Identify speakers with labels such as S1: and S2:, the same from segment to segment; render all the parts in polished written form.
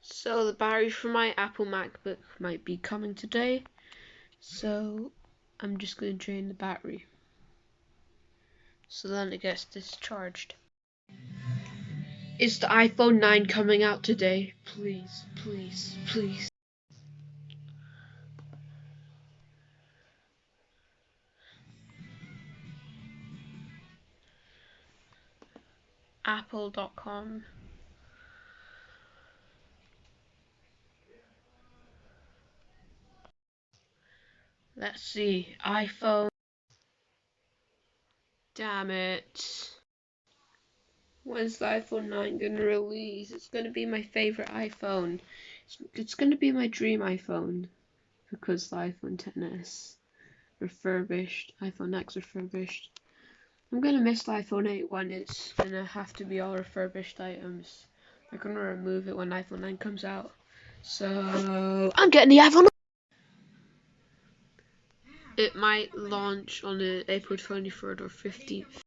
S1: So the battery for my Apple Macbook might be coming today, so I'm just going to drain the battery so then it gets discharged. Is the iPhone 9 coming out today? Please, please, please. Apple.com. Let's see, iPhone. Damn it. When's the iPhone 9 gonna release? It's gonna be my favorite iPhone. It's gonna be my dream iPhone because the iPhone XS refurbished, iPhone X refurbished. I'm gonna miss the iPhone 8 when it's gonna have to be all refurbished items. They're gonna remove it when iPhone 9 comes out. So I'm getting the iPhone 9. It might launch on the April 23rd or 15th.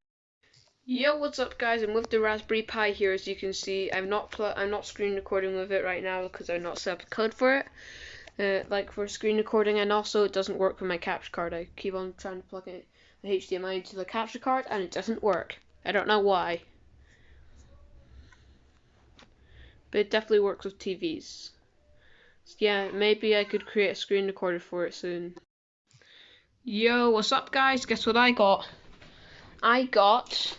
S1: Yo, what's up guys? I'm with the Raspberry Pi here. As you can see, I'm not screen recording with it right now because I've not set up the code for it. Like for screen recording, and also it doesn't work with my capture card. I keep on trying to plug it, the HDMI into the capture card, and it doesn't work. I don't know why, but it definitely works with TVs. So yeah, maybe I could create a screen recorder for it soon. Yo, what's up guys? Guess what I got? I got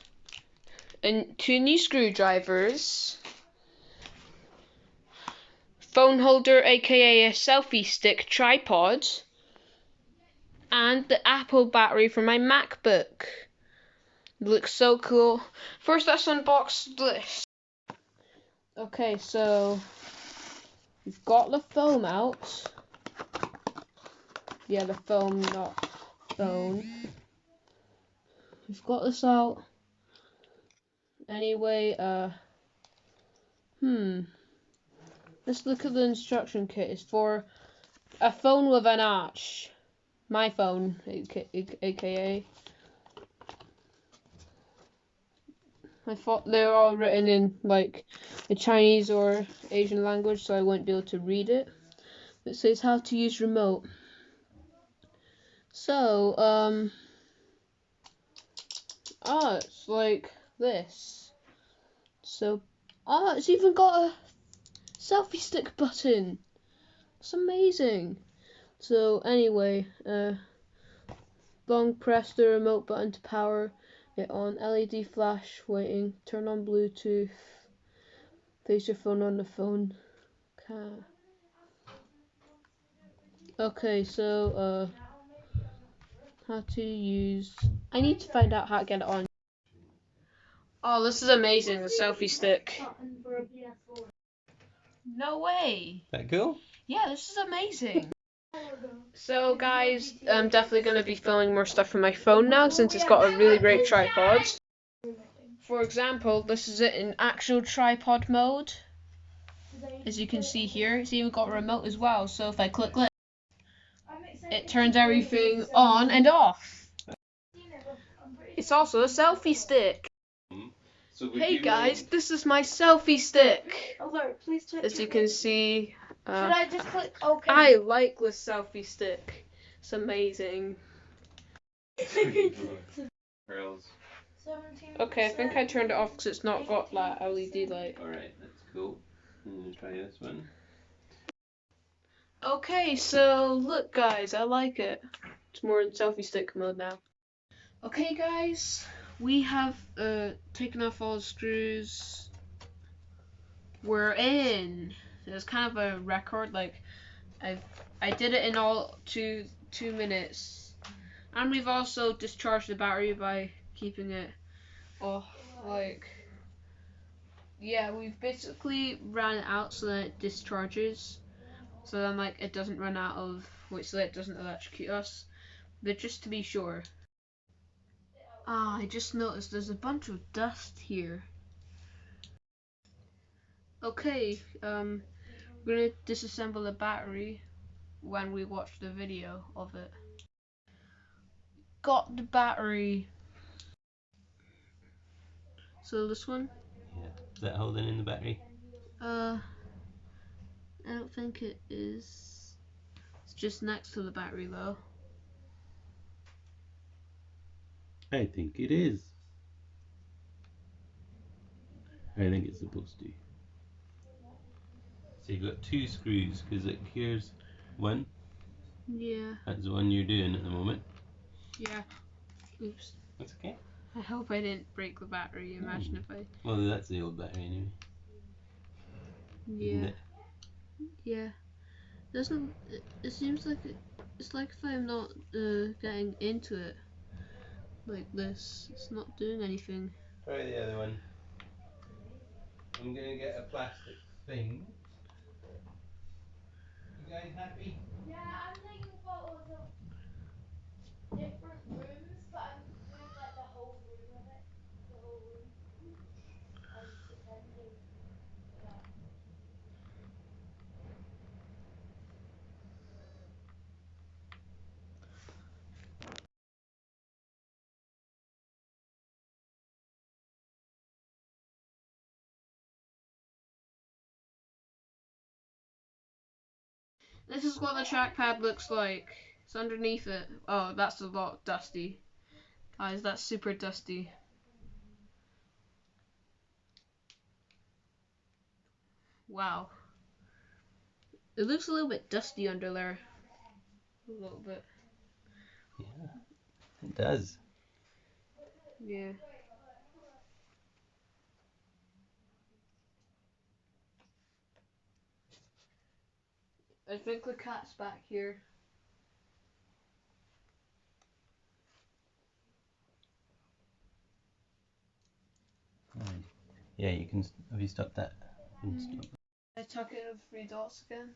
S1: two new screwdrivers, phone holder aka a selfie stick tripod, and the Apple battery for my MacBook. It looks so cool. First, let's unbox this. Okay, so we've got the foam out. Yeah, the foam, not phone. We've got this out. Anyway, let's look at the instruction kit. It's for a phone with an arch. My phone, aka. I thought they were all written in like a Chinese or Asian language, so I wouldn't be able to read it. It says how to use remote. So, it's like this. So, it's even got a selfie stick button. It's amazing. So anyway, long press the remote button to power it on. LED flash waiting. Turn on Bluetooth. Place your phone on the phone. Okay, so how to use. I need to find out how to get it on. Oh, this is amazing, the selfie stick. No way.
S2: That cool?
S1: Yeah, this is amazing. So guys, I'm definitely going to be filming more stuff from my phone now since it's got a really great tripod. For example, this is it in actual tripod mode. As you can see here, it's even got a remote as well. So if I click this, it turns everything on and off. It's also a selfie stick. Hey guys, this is my selfie stick.
S3: Alert, please check.
S1: As you can see,
S3: should I just click OK?
S1: I like this selfie stick. It's amazing. Okay, I think I turned it off because it's not got that LED light.
S2: Alright, that's cool. Let's try this one.
S1: Okay, so look guys, I like it. It's more in selfie stick mode now. Okay guys, we have taken off all the screws. We're in. It's kind of a record, like I did it in all two minutes. And we've also discharged the battery by keeping it off, like, yeah, we've basically ran it out so that it discharges, so then like it doesn't run out of, so that it doesn't electrocute us, but just to be sure. I just noticed there's a bunch of dust here. Okay, we're gonna disassemble the battery when we watch the video of it. Got the battery. So this one?
S2: Yeah. Is that holding in the battery?
S1: I don't think it is. It's just next to the battery though.
S2: I think it is. I think it's supposed to. So you've got two screws, because like here's one.
S1: Yeah.
S2: That's the one you're doing at the moment.
S1: Yeah. Oops.
S2: That's okay.
S1: I hope I didn't break the battery. Imagine if I.
S2: Well, that's the old battery anyway. Isn't
S1: Yeah.
S2: it?
S1: Yeah. Doesn't it seems like it's like if I'm not getting into it like this, it's not doing anything.
S2: Try the other one. I'm gonna get a plastic thing. You guys happy?
S3: Yeah, I'm taking photos of different rooms, but I'm doing like the whole room of it. The whole room. I'm pretending that.
S1: This is what the trackpad looks like. It's underneath it. Oh, that's a lot dusty. Guys, that's super dusty. Wow. It looks a little bit dusty under there. A little bit.
S2: Yeah, it does.
S1: Yeah. I think the cat's back here.
S2: Yeah, you can. Have you stopped that?
S1: I took it of 3 dots again.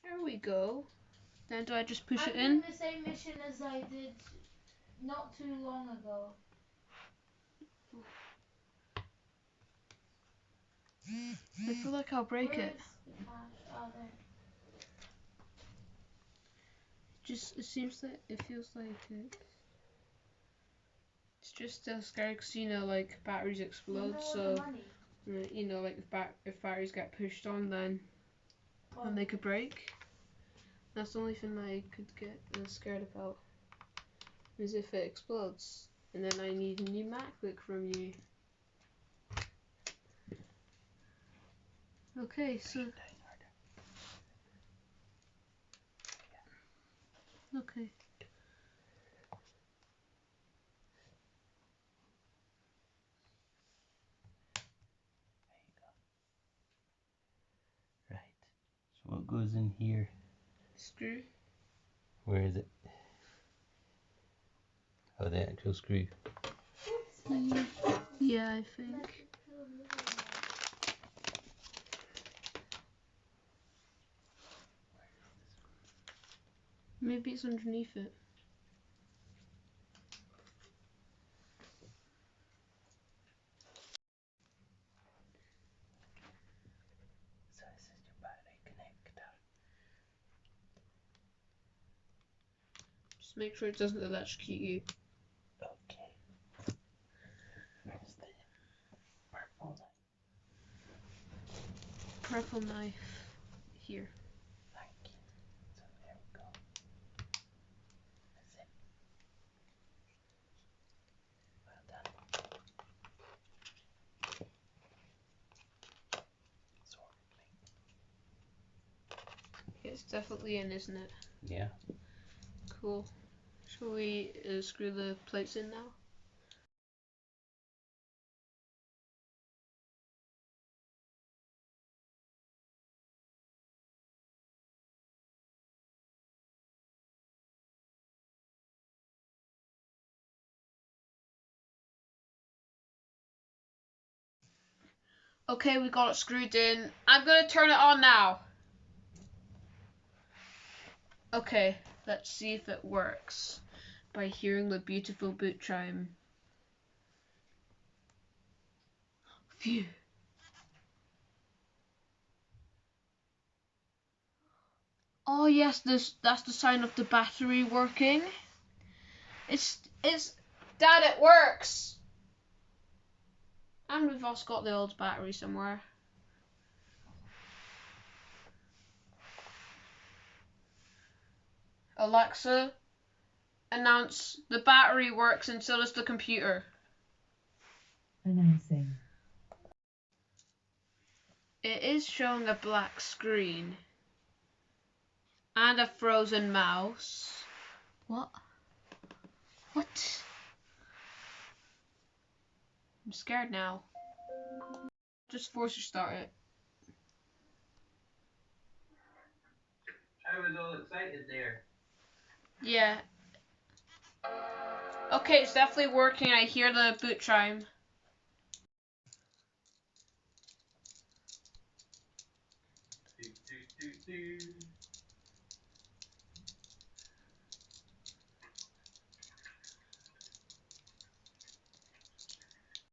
S1: There we go. Then do I just push it in?
S3: I'm doing the same mission as I did not too long ago.
S1: I feel like I'll break it.
S3: Where's the cache? Oh, there.
S1: Just it seems that it feels like it's just still scary because you know like batteries explode, so you know like if batteries get pushed on then they could break. That's the only thing I could get scared about is if it explodes and then I need a new MacBook from you. Okay, so okay.
S2: Right. So what goes in here?
S1: Screw.
S2: Where is it? Oh, the actual screw.
S1: Yeah, I think. Maybe it's underneath it.
S2: So this is your battery connector.
S1: Just make sure it doesn't electrocute you.
S2: Okay. Where's the purple light?
S1: Purple knife. Here.
S2: Thank you. So there we go. That's it. Well done.
S1: It's definitely in, isn't it?
S2: Yeah.
S1: Cool. Shall we screw the plates in now? Okay, we got it screwed in. I'm gonna turn it on now. Okay, let's see if it works by hearing the beautiful boot chime. Phew. Oh yes, that's the sign of the battery working. Dad, it works! And we've also got the old battery somewhere. Alexa, announce the battery works and so does the computer.
S4: Announcing.
S1: It is showing a black screen. And a frozen mouse. What? What? I'm scared now. Just force restart it.
S2: I was all excited there.
S1: Yeah. Okay, it's definitely working. I hear the boot chime.
S2: Do, do, do, do.